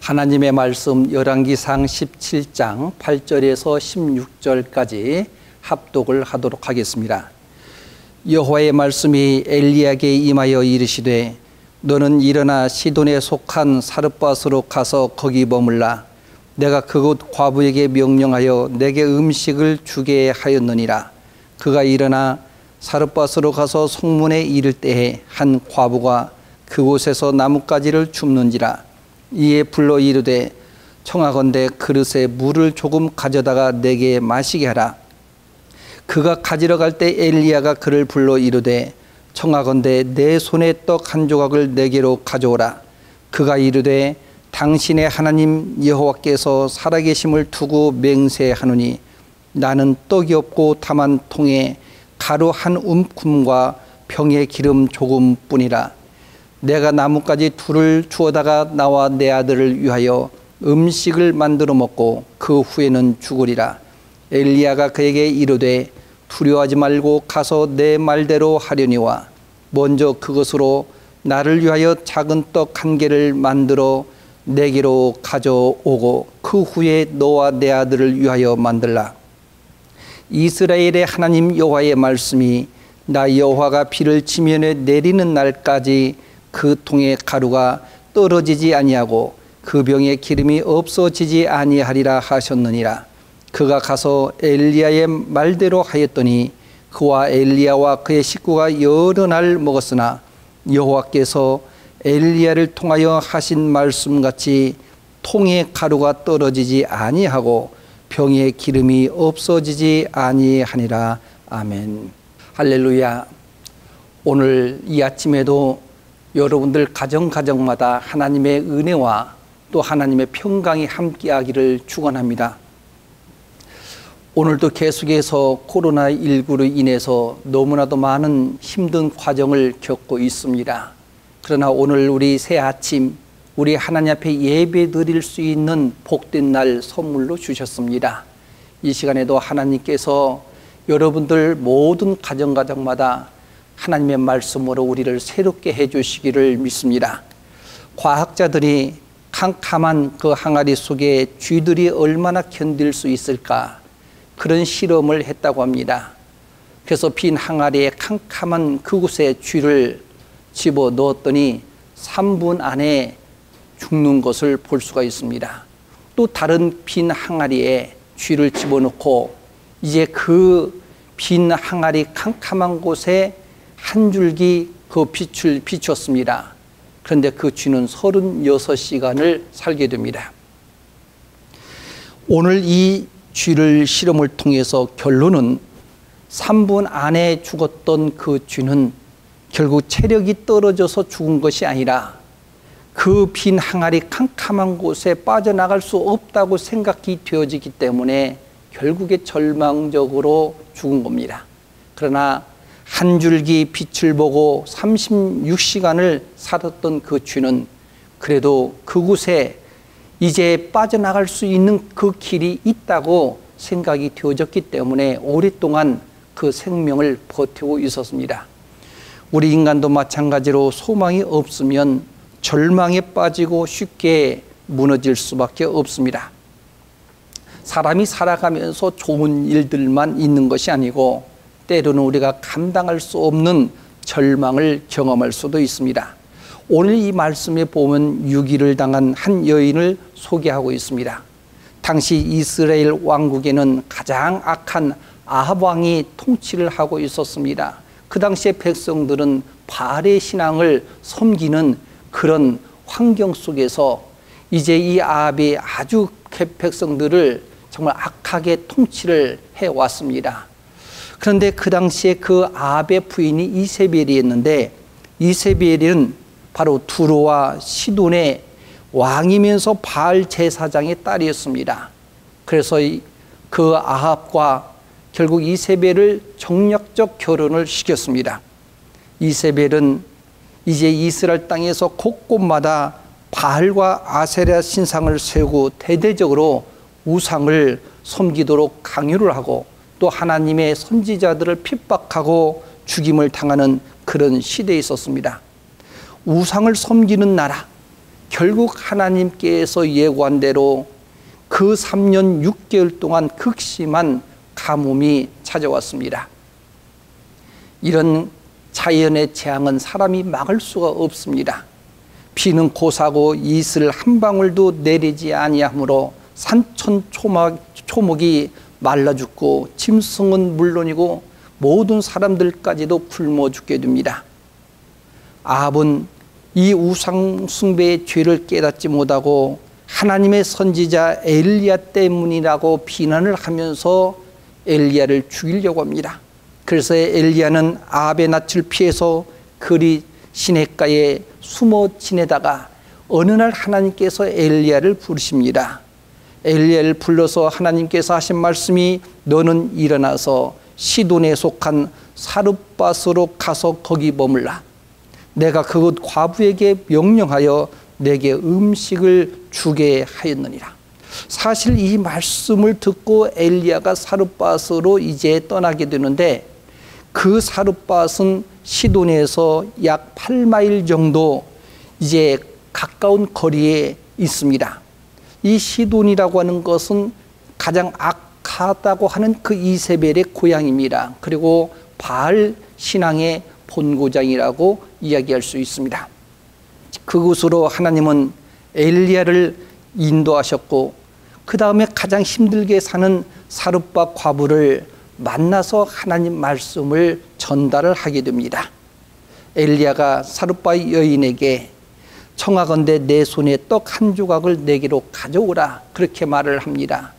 하나님의 말씀 열왕기상 17장 8절에서 16절까지 합독을 하도록 하겠습니다. 여호와의 말씀이 엘리야에게 임하여 이르시되 너는 일어나 시돈에 속한 사르밧으로 가서 거기 머물라. 내가 그곳 과부에게 명령하여 내게 음식을 주게 하였느니라. 그가 일어나 사르밧으로 가서 성문에 이를 때에 한 과부가 그곳에서 나뭇가지를 줍는지라. 이에 불러 이르되 청하건대 그릇에 물을 조금 가져다가 내게 마시게 하라. 그가 가지러 갈 때 엘리야가 그를 불러 이르되 청하건대 내 손에 떡 한 조각을 내게로 가져오라. 그가 이르되 당신의 하나님 여호와께서 살아계심을 두고 맹세하노니 나는 떡이 없고 다만 통에 가루 한 움큼과 병에 기름 조금뿐이라. 내가 나뭇가지 둘을 주워다가 나와 내 아들을 위하여 음식을 만들어 먹고 그 후에는 죽으리라. 엘리야가 그에게 이르되 두려워하지 말고 가서 내 말대로 하려니와 먼저 그것으로 나를 위하여 작은 떡 한 개를 만들어 내게로 가져오고 그 후에 너와 내 아들을 위하여 만들라. 이스라엘의 하나님 여호와의 말씀이 나 여호와가 비를 지면에 내리는 날까지 그 통에 가루가 떨어지지 아니하고 그 병에 기름이 없어지지 아니하리라 하셨느니라. 그가 가서 엘리야의 말대로 하였더니 그와 엘리야와 그의 식구가 여러 날 먹었으나 여호와께서 엘리야를 통하여 하신 말씀같이 통에 가루가 떨어지지 아니하고 병에 기름이 없어지지 아니하니라. 아멘. 할렐루야. 오늘 이 아침에도 여러분들 가정마다 하나님의 은혜와 또 하나님의 평강이 함께하기를 축원합니다. 오늘도 계속해서 코로나19로 인해서 너무나도 많은 힘든 과정을 겪고 있습니다. 그러나 오늘 우리 새 아침 우리 하나님 앞에 예배 드릴 수 있는 복된 날 선물로 주셨습니다. 이 시간에도 하나님께서 여러분들 모든 가정마다 하나님의 말씀으로 우리를 새롭게 해주시기를 믿습니다. 과학자들이 캄캄한 그 항아리 속에 쥐들이 얼마나 견딜 수 있을까 그런 실험을 했다고 합니다. 그래서 빈 항아리에 캄캄한 그곳에 쥐를 집어 넣었더니 3분 안에 죽는 것을 볼 수가 있습니다. 또 다른 빈 항아리에 쥐를 집어넣고 이제 그 빈 항아리 캄캄한 곳에 한 줄기 그 빛을 비췄습니다. 그런데 그 쥐는 36시간을 살게 됩니다. 오늘 이 쥐를 실험을 통해서 결론은 3분 안에 죽었던 그 쥐는 결국 체력이 떨어져서 죽은 것이 아니라 그 빈 항아리 캄캄한 곳에 빠져나갈 수 없다고 생각이 되어지기 때문에 결국에 절망적으로 죽은 겁니다. 그러나 한 줄기 빛을 보고 36시간을 살았던 그 쥐는 그래도 그곳에 이제 빠져나갈 수 있는 그 길이 있다고 생각이 되어졌기 때문에 오랫동안 그 생명을 버티고 있었습니다. 우리 인간도 마찬가지로 소망이 없으면 절망에 빠지고 쉽게 무너질 수밖에 없습니다. 사람이 살아가면서 좋은 일들만 있는 것이 아니고 때로는 우리가 감당할 수 없는 절망을 경험할 수도 있습니다. 오늘 이 말씀에 보면 유기를 당한 한 여인을 소개하고 있습니다. 당시 이스라엘 왕국에는 가장 악한 아합 왕이 통치를 하고 있었습니다. 그 당시의 백성들은 바알의 신앙을 섬기는 그런 환경 속에서 이제 이 아합이 아주 백성들을 정말 악하게 통치를 해왔습니다. 그런데 그 당시에 그 아합의 부인이 이세벨이었는데 이세벨은 바로 두로와 시돈의 왕이면서 바알 제사장의 딸이었습니다. 그래서 그 아합과 결국 이세벨을 정략적 결혼을 시켰습니다. 이세벨은 이제 이스라엘 땅에서 곳곳마다 바알과 아세라 신상을 세우고 대대적으로 우상을 섬기도록 강요를 하고 또 하나님의 선지자들을 핍박하고 죽임을 당하는 그런 시대에 있었습니다. 우상을 섬기는 나라, 결국 하나님께서 예고한 대로 그 3년 6개월 동안 극심한 가뭄이 찾아왔습니다. 이런 자연의 재앙은 사람이 막을 수가 없습니다. 비는 고사고 이슬 한 방울도 내리지 아니하므로 산천 초목이 말라 죽고 짐승은 물론이고 모든 사람들까지도 굶어 죽게 됩니다. 아합은 이 우상 숭배의 죄를 깨닫지 못하고 하나님의 선지자 엘리야 때문이라고 비난을 하면서 엘리야를 죽이려고 합니다. 그래서 엘리야는 아합의 낯을 피해서 그리 시냇가에 숨어 지내다가 어느 날 하나님께서 엘리야를 부르십니다. 엘리야를 불러서 하나님께서 하신 말씀이 너는 일어나서 시돈에 속한 사르밧으로 가서 거기 머물라. 내가 그곳 과부에게 명령하여 내게 음식을 주게 하였느니라. 사실 이 말씀을 듣고 엘리야가 사르밧으로 이제 떠나게 되는데 그 사르밧은 시돈에서 약 8마일 정도 이제 가까운 거리에 있습니다. 이 시돈이라고 하는 것은 가장 악하다고 하는 그 이세벨의 고향입니다. 그리고 바알 신앙의 본고장이라고 이야기할 수 있습니다. 그곳으로 하나님은 엘리야를 인도하셨고 그 다음에 가장 힘들게 사는 사르밧 과부를 만나서 하나님 말씀을 전달을 하게 됩니다. 엘리야가 사르밧 여인에게 청하건대 내 손에 떡 한 조각을 내게로 가져오라 그렇게 말을 합니다.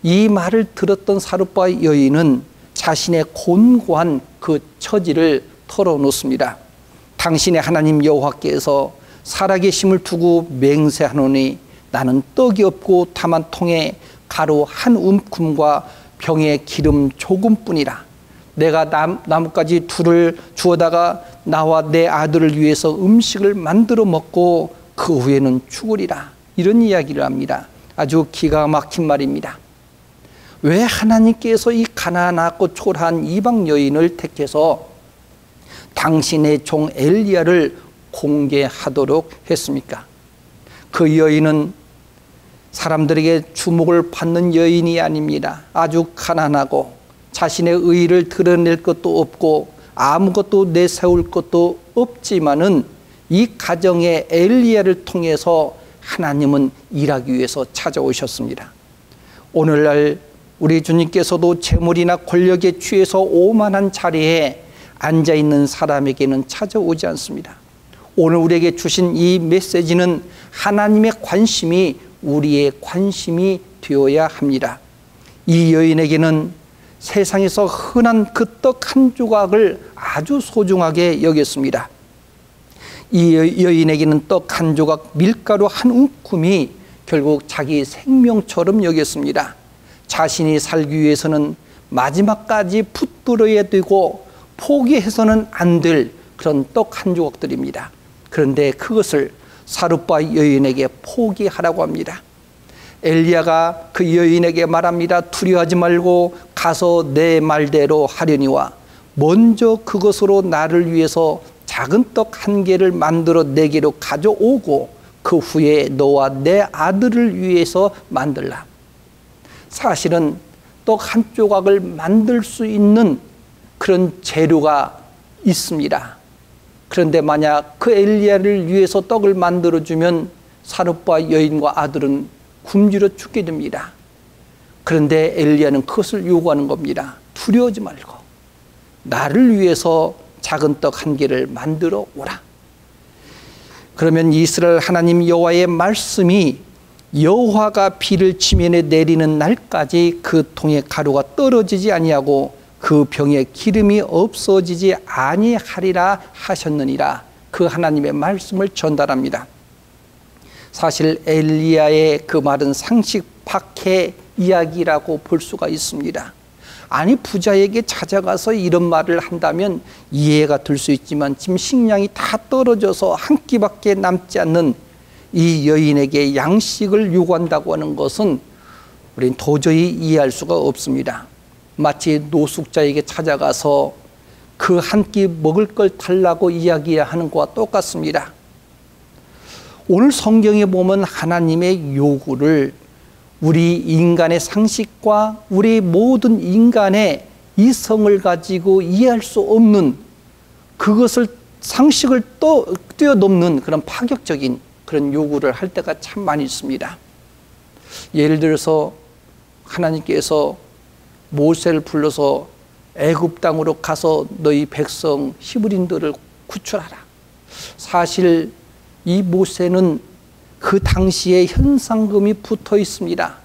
이 말을 들었던 사르밧 여인은 자신의 곤고한 그 처지를 털어놓습니다. 당신의 하나님 여호와께서 살아계심을 두고 맹세하노니 나는 떡이 없고 다만 통에 가루 한 움큼과 병에 기름 조금뿐이라. 내가 나뭇가지 둘을 주워다가 나와 내 아들을 위해서 음식을 만들어 먹고 그 후에는 죽으리라. 이런 이야기를 합니다. 아주 기가 막힌 말입니다. 왜 하나님께서 이 가난하고 초라한 이방 여인을 택해서 당신의 종 엘리야를 공개하도록 했습니까? 그 여인은 사람들에게 주목을 받는 여인이 아닙니다. 아주 가난하고 자신의 의의를 드러낼 것도 없고 아무것도 내세울 것도 없지만은 이 가정의 엘리야를 통해서 하나님은 일하기 위해서 찾아오셨습니다. 오늘날 우리 주님께서도 재물이나 권력에 취해서 오만한 자리에 앉아있는 사람에게는 찾아오지 않습니다. 오늘 우리에게 주신 이 메시지는 하나님의 관심이 우리의 관심이 되어야 합니다. 이 여인에게는 세상에서 흔한 그 떡 한 조각을 아주 소중하게 여겼습니다. 이 여인에게는 떡 한 조각, 밀가루 한 움큼이 결국 자기 생명처럼 여겼습니다. 자신이 살기 위해서는 마지막까지 붙들어야 되고 포기해서는 안 될 그런 떡 한 조각들입니다. 그런데 그것을 사르밧 여인에게 포기하라고 합니다. 엘리야가 그 여인에게 말합니다. 두려워하지 말고 가서 내 말대로 하려니와 먼저 그것으로 나를 위해서 작은 떡 한 개를 만들어 내게로 가져오고 그 후에 너와 내 아들을 위해서 만들라. 사실은 떡 한 조각을 만들 수 있는 그런 재료가 있습니다. 그런데 만약 그 엘리야를 위해서 떡을 만들어주면 사르밧 여인과 아들은 굶주려 죽게 됩니다. 그런데 엘리야는 그것을 요구하는 겁니다. 두려워하지 말고 나를 위해서 작은 떡 한 개를 만들어 오라. 그러면 이스라엘 하나님 여호와의 말씀이 여호와가 비를 지면에 내리는 날까지 그 통에 가루가 떨어지지 아니하고 그 병에 기름이 없어지지 아니하리라 하셨느니라. 그 하나님의 말씀을 전달합니다. 사실 엘리야의 그 말은 상식 밖의 이야기라고 볼 수가 있습니다. 아니 부자에게 찾아가서 이런 말을 한다면 이해가 될 수 있지만 지금 식량이 다 떨어져서 한 끼밖에 남지 않는 이 여인에게 양식을 요구한다고 하는 것은 우리는 도저히 이해할 수가 없습니다. 마치 노숙자에게 찾아가서 그 한 끼 먹을 걸 달라고 이야기하는 것과 똑같습니다. 오늘 성경에 보면 하나님의 요구를 우리 인간의 상식과 우리 모든 인간의 이성을 가지고 이해할 수 없는, 그것을 상식을 뛰어넘는 그런 파격적인 그런 요구를 할 때가 참 많이 있습니다. 예를 들어서 하나님께서 모세를 불러서 애굽 땅으로 가서 너희 백성 히브리인들을 구출하라. 사실 이 모세는 그 당시에 현상금이 붙어 있습니다.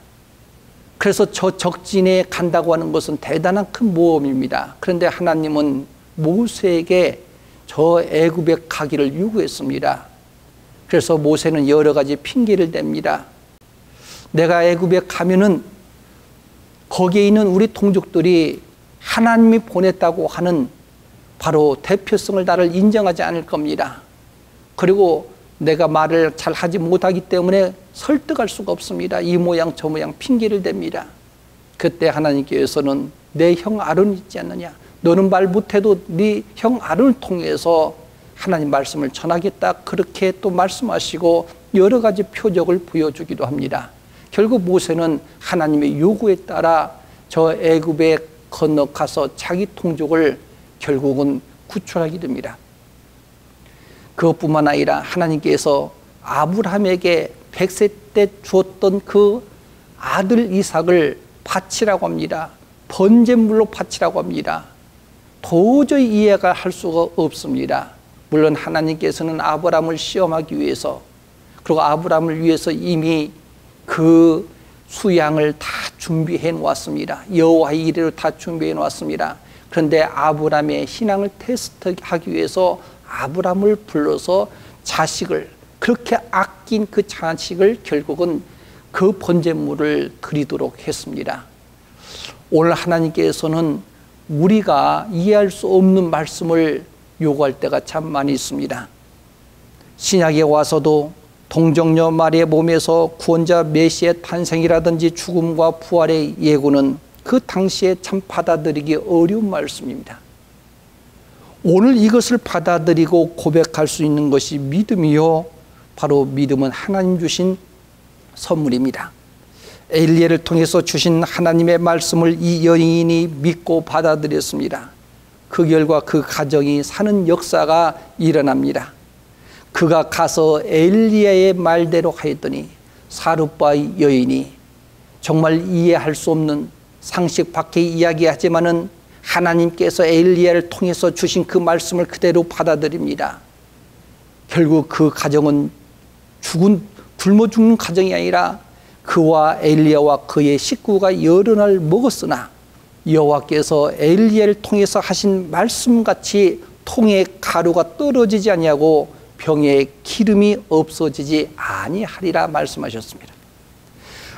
그래서 저 적진에 간다고 하는 것은 대단한 큰 모험입니다. 그런데 하나님은 모세에게 저 애굽에 가기를 요구했습니다. 그래서 모세는 여러 가지 핑계를 댑니다. 내가 애굽에 가면은 거기에 있는 우리 동족들이 하나님이 보냈다고 하는 바로 대표성을 나를 인정하지 않을 겁니다. 그리고 내가 말을 잘 하지 못하기 때문에 설득할 수가 없습니다. 이 모양 저 모양 핑계를 댑니다. 그때 하나님께서는 내 형 아론 있지 않느냐, 너는 말 못해도 네 형 아론을 통해서 하나님 말씀을 전하겠다, 그렇게 또 말씀하시고 여러 가지 표적을 보여주기도 합니다. 결국 모세는 하나님의 요구에 따라 저 애굽에 건너가서 자기 동족을 결국은 구출하게 됩니다. 그것뿐만 아니라 하나님께서 아브라함에게 100세 때 주었던 그 아들 이삭을 바치라고 합니다. 번제물로 바치라고 합니다. 도저히 이해가 할 수가 없습니다. 물론 하나님께서는 아브라함을 시험하기 위해서, 그리고 아브라함을 위해서 이미 그 수양을 다 준비해 놓았습니다. 여호와의 이래로 다 준비해 놓았습니다. 그런데 아브라함의 신앙을 테스트하기 위해서 아브라함을 불러서 자식을, 그렇게 아낀 그 자식을 결국은 그 번제물을 드리도록 했습니다. 오늘 하나님께서는 우리가 이해할 수 없는 말씀을 요구할 때가 참 많이 있습니다. 신약에 와서도 동정녀 마리의 몸에서 구원자 메시아의 탄생이라든지 죽음과 부활의 예고는 그 당시에 참 받아들이기 어려운 말씀입니다. 오늘 이것을 받아들이고 고백할 수 있는 것이 믿음이요, 바로 믿음은 하나님 주신 선물입니다. 엘리야를 통해서 주신 하나님의 말씀을 이 여인이 믿고 받아들였습니다. 그 결과 그 가정이 사는 역사가 일어납니다. 그가 가서 엘리야의 말대로 하였더니 사룻바의 여인이 정말 이해할 수 없는 상식 밖의 이야기하지만은 하나님께서 엘리야를 통해서 주신 그 말씀을 그대로 받아들입니다. 결국 그 가정은 굶어 죽는 가정이 아니라 그와 엘리야와 그의 식구가 여러 날 먹었으나 여호와께서 엘리야를 통해서 하신 말씀같이 통에 가루가 떨어지지 아니하고 병에 기름이 없어지지 아니하리라 말씀하셨습니다.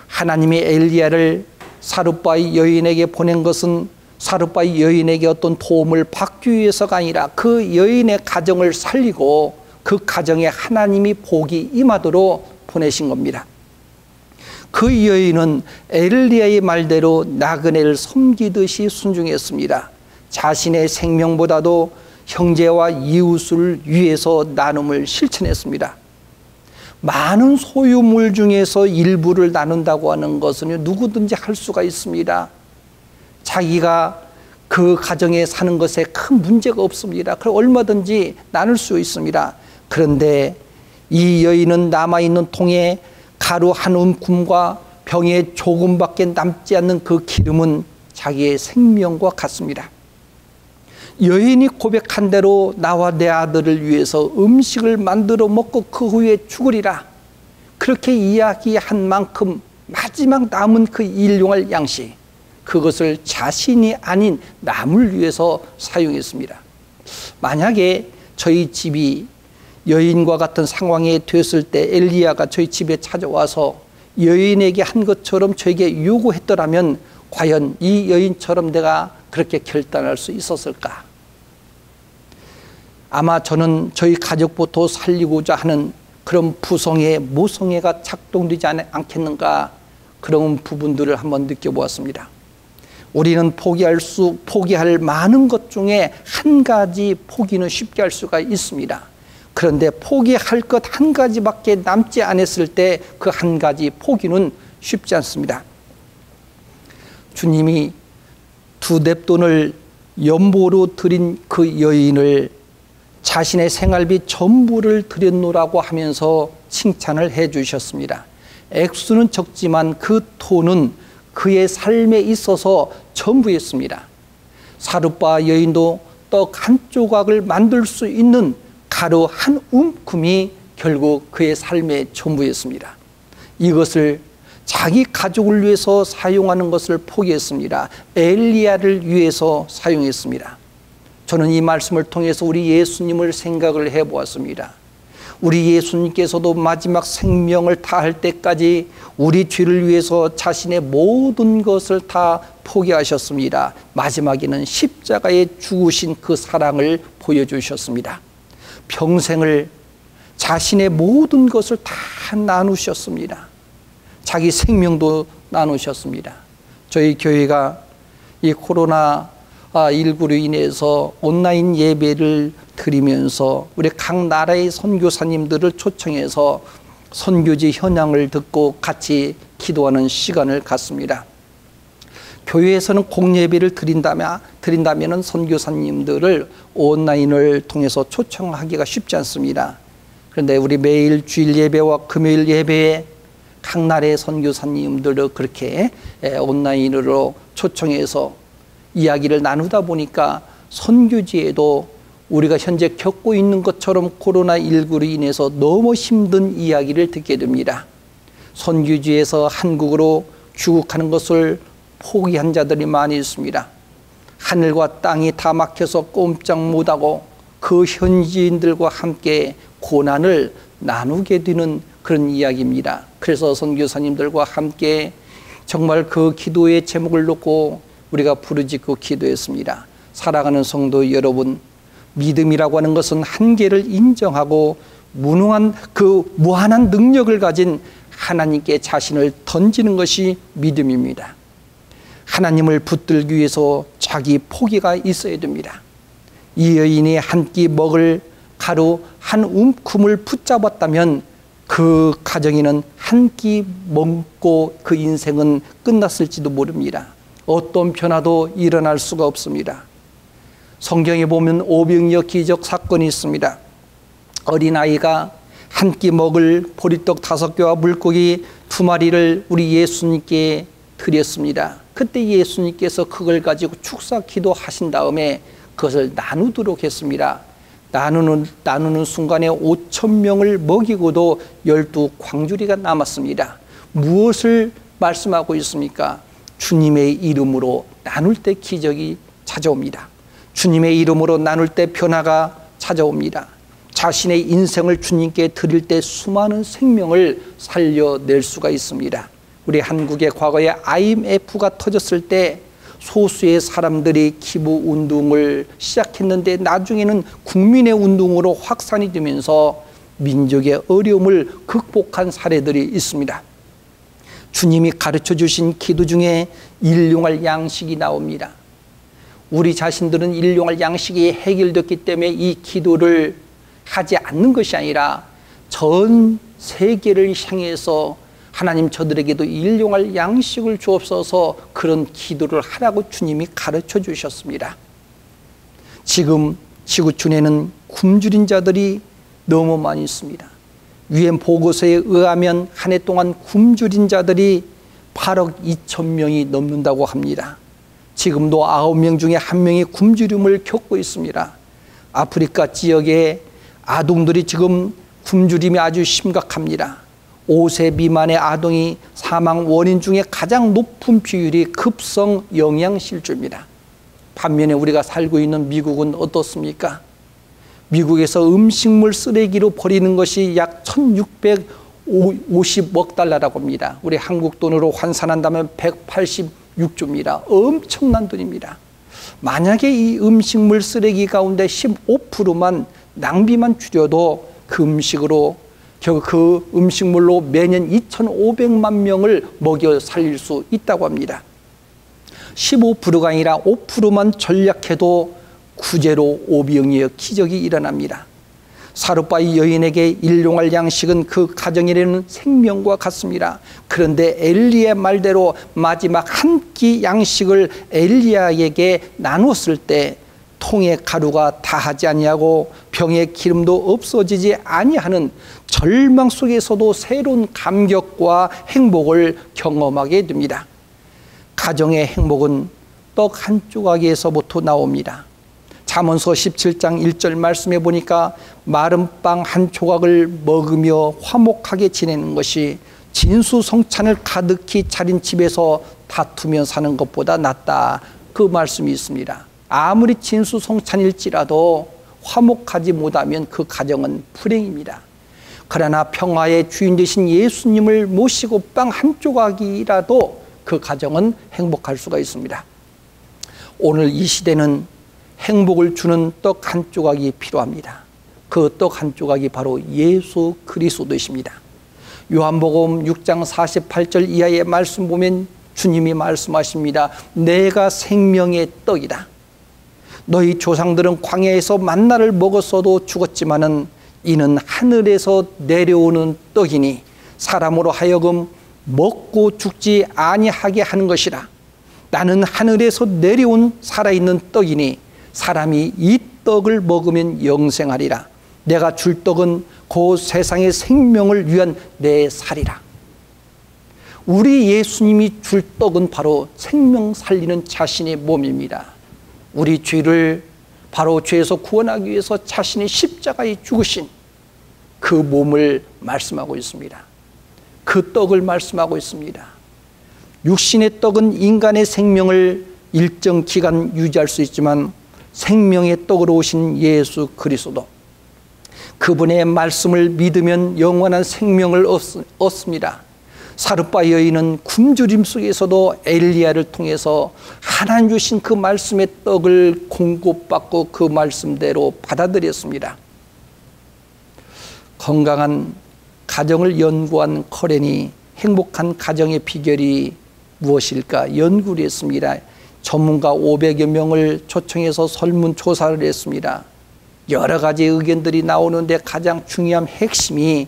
하나님이 엘리야를 사룻바의 여인에게 보낸 것은 사룻바의 여인에게 어떤 도움을 받기 위해서가 아니라 그 여인의 가정을 살리고 그 가정에 하나님이 복이 임하도록 보내신 겁니다. 그 여인은 엘리야의 말대로 나그네를 섬기듯이 순종했습니다. 자신의 생명보다도 형제와 이웃을 위해서 나눔을 실천했습니다. 많은 소유물 중에서 일부를 나눈다고 하는 것은 누구든지 할 수가 있습니다. 자기가 그 가정에 사는 것에 큰 문제가 없습니다. 그럼 얼마든지 나눌 수 있습니다. 그런데 이 여인은 남아있는 통에 가루 한 움큼과 병에 조금밖에 남지 않는 그 기름은 자기의 생명과 같습니다. 여인이 고백한 대로 나와 내 아들을 위해서 음식을 만들어 먹고 그 후에 죽으리라, 그렇게 이야기한 만큼 마지막 남은 그 일용할 양식, 그것을 자신이 아닌 남을 위해서 사용했습니다. 만약에 저희 집이 여인과 같은 상황이 됐을 때 엘리야가 저희 집에 찾아와서 여인에게 한 것처럼 저에게 요구했더라면 과연 이 여인처럼 내가 그렇게 결단할 수 있었을까? 아마 저는 저희 가족부터 살리고자 하는 그런 부성애, 모성애가 작동되지 않겠는가, 그런 부분들을 한번 느껴보았습니다. 우리는 포기할 많은 것 중에 한 가지 포기는 쉽게 할 수가 있습니다. 그런데 포기할 것 한 가지밖에 남지 않았을 때 그 한 가지 포기는 쉽지 않습니다. 주님이 2뎁돈을 연보로 드린 그 여인을 자신의 생활비 전부를 드렸노라고 하면서 칭찬을 해 주셨습니다. 액수는 적지만 그 돈은 그의 삶에 있어서 전부였습니다. 사룻바 여인도 떡 한 조각을 만들 수 있는 가루 한 움큼이 결국 그의 삶의 전부였습니다. 이것을 자기 가족을 위해서 사용하는 것을 포기했습니다. 엘리야를 위해서 사용했습니다. 저는 이 말씀을 통해서 우리 예수님을 생각을 해보았습니다. 우리 예수님께서도 마지막 생명을 다할 때까지 우리 죄를 위해서 자신의 모든 것을 다 포기하셨습니다. 마지막에는 십자가에 죽으신 그 사랑을 보여주셨습니다. 평생을 자신의 모든 것을 다 나누셨습니다. 자기 생명도 나누셨습니다. 저희 교회가 이 코로나19로 인해서 온라인 예배를 드리면서 우리 각 나라의 선교사님들을 초청해서 선교지 현황을 듣고 같이 기도하는 시간을 갖습니다. 교회에서는 공예배를 드린다면 선교사님들을 온라인을 통해서 초청하기가 쉽지 않습니다. 그런데 우리 매일 주일 예배와 금요일 예배에 각 나라의 선교사님들을 그렇게 온라인으로 초청해서 이야기를 나누다 보니까 선교지에도 우리가 현재 겪고 있는 것처럼 코로나19로 인해서 너무 힘든 이야기를 듣게 됩니다. 선교지에서 한국으로 귀국하는 것을 포기한 자들이 많이 있습니다. 하늘과 땅이 다 막혀서 꼼짝 못하고 그 현지인들과 함께 고난을 나누게 되는 그런 이야기입니다. 그래서 선교사님들과 함께 정말 그 기도의 제목을 놓고 우리가 부르짖고 기도했습니다. 살아가는 성도 여러분, 믿음이라고 하는 것은 한계를 인정하고 무한한 능력을 가진 하나님께 자신을 던지는 것이 믿음입니다. 하나님을 붙들기 위해서 자기 포기가 있어야 됩니다. 이 여인이 한 끼 먹을 가루 한 움큼을 붙잡았다면 그 가정에는 한 끼 먹고 그 인생은 끝났을지도 모릅니다. 어떤 변화도 일어날 수가 없습니다. 성경에 보면 오병이어 기적 사건이 있습니다. 어린아이가 한 끼 먹을 보리떡 5개와 물고기 2마리를 우리 예수님께 드렸습니다. 그때 예수님께서 그걸 가지고 축사 기도하신 다음에 그것을 나누도록 했습니다. 나누는 순간에 5,000명을 먹이고도 12광주리가 남았습니다. 무엇을 말씀하고 있습니까? 주님의 이름으로 나눌 때 기적이 찾아옵니다. 주님의 이름으로 나눌 때 변화가 찾아옵니다. 자신의 인생을 주님께 드릴 때 수많은 생명을 살려낼 수가 있습니다. 우리 한국의 과거에 IMF가 터졌을 때 소수의 사람들이 기부 운동을 시작했는데 나중에는 국민의 운동으로 확산이 되면서 민족의 어려움을 극복한 사례들이 있습니다. 주님이 가르쳐 주신 기도 중에 일용할 양식이 나옵니다. 우리 자신들은 일용할 양식이 해결됐기 때문에 이 기도를 하지 않는 것이 아니라 전 세계를 향해서 하나님 저들에게도 일용할 양식을 주옵소서 그런 기도를 하라고 주님이 가르쳐 주셨습니다. 지금 지구촌에는 굶주린 자들이 너무 많이 있습니다. UN 보고서에 의하면 한 해 동안 굶주린 자들이 8억 2천 명이 넘는다고 합니다. 지금도 9명 중에 1명이 굶주림을 겪고 있습니다. 아프리카 지역의 아동들이 지금 굶주림이 아주 심각합니다. 5세 미만의 아동이 사망 원인 중에 가장 높은 비율이 급성 영양실조입니다. 반면에 우리가 살고 있는 미국은 어떻습니까? 미국에서 음식물 쓰레기로 버리는 것이 약 1,650억 달러라고 합니다. 우리 한국 돈으로 환산한다면 186조입니다. 엄청난 돈입니다. 만약에 이 음식물 쓰레기 가운데 15%만 낭비만 줄여도 그 음식물로 매년 2,500만 명을 먹여 살릴 수 있다고 합니다. 15%가 아니라 5%만 전략해도 구제로 오병이어 기적이 일어납니다. 사르바의 여인에게 일용할 양식은 그 가정에는 생명과 같습니다. 그런데 엘리야의 말대로 마지막 한 끼 양식을 엘리야에게 나눴을 때 통에 가루가 다하지 아니하고 병에 기름도 없어지지 아니하는 절망 속에서도 새로운 감격과 행복을 경험하게 됩니다. 가정의 행복은 떡 한 조각에서부터 나옵니다. 잠언서 17장 1절 말씀에 보니까 마른 빵 한 조각을 먹으며 화목하게 지내는 것이 진수성찬을 가득히 차린 집에서 다투며 사는 것보다 낫다, 그 말씀이 있습니다. 아무리 진수성찬일지라도 화목하지 못하면 그 가정은 불행입니다. 그러나 평화의 주인 되신 예수님을 모시고 빵 한 조각이라도 그 가정은 행복할 수가 있습니다. 오늘 이 시대는 행복을 주는 떡 한 조각이 필요합니다. 그 떡 한 조각이 바로 예수 그리스도이십니다. 요한복음 6장 48절 이하의 말씀 보면 주님이 말씀하십니다. 내가 생명의 떡이다. 너희 조상들은 광야에서 만나를 먹었어도 죽었지만은 이는 하늘에서 내려오는 떡이니 사람으로 하여금 먹고 죽지 아니하게 하는 것이라. 나는 하늘에서 내려온 살아있는 떡이니 사람이 이 떡을 먹으면 영생하리라. 내가 줄 떡은 그 세상의 생명을 위한 내 살이라. 우리 예수님이 줄 떡은 바로 생명 살리는 자신의 몸입니다. 우리 죄를 바로 죄에서 구원하기 위해서 자신이 십자가에 죽으신 그 몸을 말씀하고 있습니다. 그 떡을 말씀하고 있습니다. 육신의 떡은 인간의 생명을 일정 기간 유지할 수 있지만 생명의 떡으로 오신 예수 그리스도, 그분의 말씀을 믿으면 영원한 생명을 얻습니다. 사르바 여인은 굶주림 속에서도 엘리야를 통해서 하나님 주신 그 말씀의 떡을 공급받고 그 말씀대로 받아들였습니다. 건강한 가정을 연구한 커렌이 행복한 가정의 비결이 무엇일까 연구를 했습니다. 전문가 500여 명을 초청해서 설문조사를 했습니다. 여러 가지 의견들이 나오는데 가장 중요한 핵심이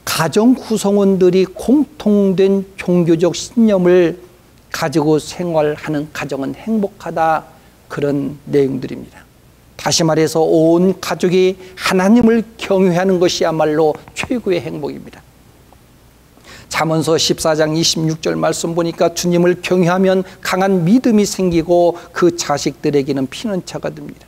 가정 구성원들이 공통된 종교적 신념을 가지고 생활하는 가정은 행복하다, 그런 내용들입니다. 다시 말해서 온 가족이 하나님을 경외하는 것이야말로 최고의 행복입니다. 잠언서 14장 26절 말씀 보니까 주님을 경외하면 강한 믿음이 생기고 그 자식들에게는 피는 차가 됩니다.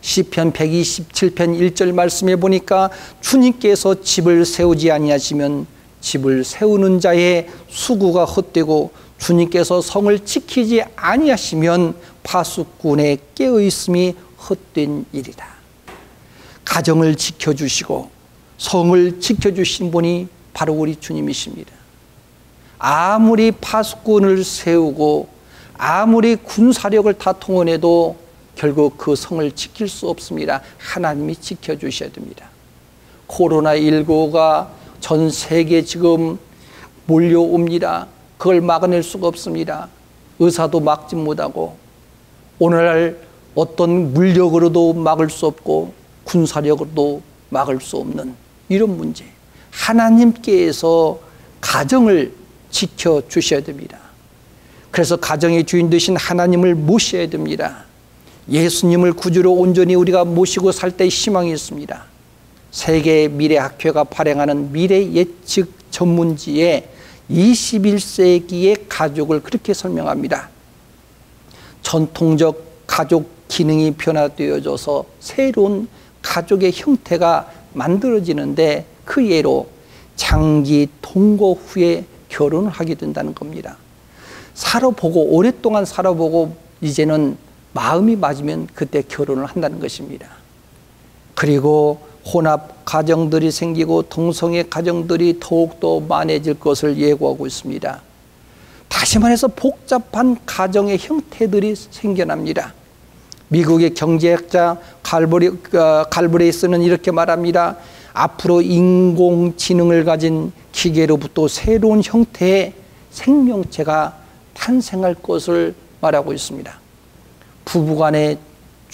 시편 127편 1절 말씀에 보니까 주님께서 집을 세우지 아니하시면 집을 세우는 자의 수고가 헛되고 주님께서 성을 지키지 아니하시면 파수꾼의 깨어있음이 헛된 일이다. 가정을 지켜주시고 성을 지켜주신 분이 바로 우리 주님이십니다. 아무리 파수꾼을 세우고 아무리 군사력을 다 동원해도 결국 그 성을 지킬 수 없습니다. 하나님이 지켜주셔야 됩니다. 코로나19가 전 세계 지금 몰려옵니다. 그걸 막아낼 수가 없습니다. 의사도 막지 못하고 오늘날 어떤 물력으로도 막을 수 없고 군사력으로도 막을 수 없는 이런 문제, 하나님께서 가정을 지켜주셔야 됩니다. 그래서 가정의 주인 되신 하나님을 모셔야 됩니다. 예수님을 구주로 온전히 우리가 모시고 살 때 희망이 있습니다. 세계 미래학회가 발행하는 미래 예측 전문지에 21세기의 가족을 그렇게 설명합니다. 전통적 가족 기능이 변화되어져서 새로운 가족의 형태가 만들어지는데 그 예로 장기 동거 후에 결혼을 하게 된다는 겁니다. 살아보고 오랫동안 살아보고 이제는 마음이 맞으면 그때 결혼을 한다는 것입니다. 그리고 혼합 가정들이 생기고 동성애 가정들이 더욱더 많아질 것을 예고하고 있습니다. 다시 말해서 복잡한 가정의 형태들이 생겨납니다. 미국의 경제학자 갈브레이스는 이렇게 말합니다. 앞으로 인공지능을 가진 기계로부터 새로운 형태의 생명체가 탄생할 것을 말하고 있습니다. 부부간의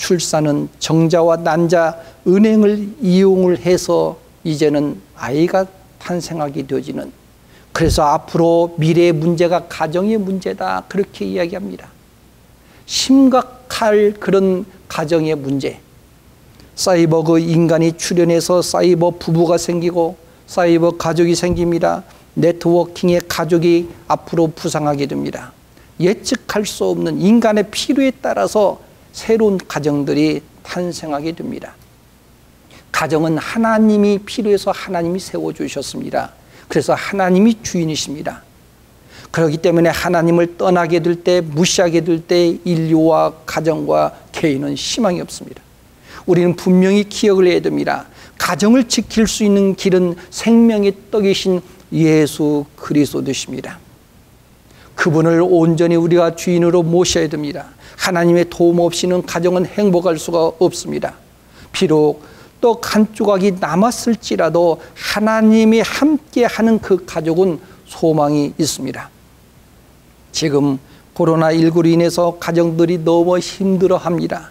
출산은 정자와 난자, 은행을 이용을 해서 이제는 아이가 탄생하게 되어지는, 그래서 앞으로 미래의 문제가 가정의 문제다, 그렇게 이야기합니다. 심각할 그런 가정의 문제. 사이버 인간이 출현해서 사이버 부부가 생기고 사이버 가족이 생깁니다. 네트워킹의 가족이 앞으로 부상하게 됩니다. 예측할 수 없는 인간의 필요에 따라서 새로운 가정들이 탄생하게 됩니다. 가정은 하나님이 필요해서 하나님이 세워주셨습니다. 그래서 하나님이 주인이십니다. 그렇기 때문에 하나님을 떠나게 될 때, 무시하게 될 때 인류와 가정과 개인은 희망이 없습니다. 우리는 분명히 기억을 해야 됩니다. 가정을 지킬 수 있는 길은 생명의 떡이신 예수 그리스도이십니다. 그분을 온전히 우리가 주인으로 모셔야 됩니다. 하나님의 도움 없이는 가정은 행복할 수가 없습니다. 비록 떡 한 조각이 남았을지라도 하나님이 함께하는 그 가족은 소망이 있습니다. 지금 코로나19로 인해서 가정들이 너무 힘들어합니다.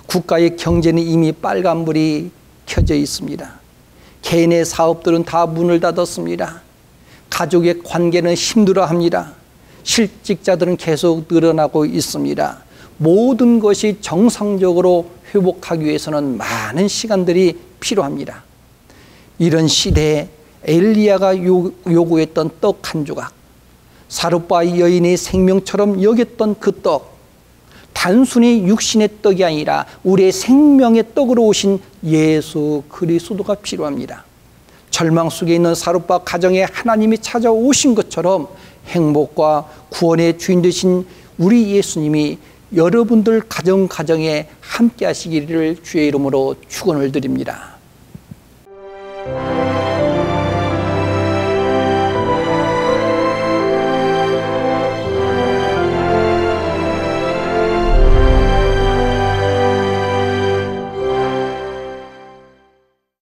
국가의 경제는 이미 빨간불이 켜져 있습니다. 개인의 사업들은 다 문을 닫았습니다. 가족의 관계는 힘들어합니다. 실직자들은 계속 늘어나고 있습니다. 모든 것이 정상적으로 회복하기 위해서는 많은 시간들이 필요합니다. 이런 시대에 엘리야가 요구했던 떡 한 조각, 사르밧 여인의 생명처럼 여겼던 그 떡, 단순히 육신의 떡이 아니라 우리의 생명의 떡으로 오신 예수 그리스도가 필요합니다. 절망 속에 있는 사르밧 가정에 하나님이 찾아오신 것처럼 행복과 구원의 주인 되신 우리 예수님이 여러분들 가정에 함께 하시기를 주의 이름으로 축원을 드립니다.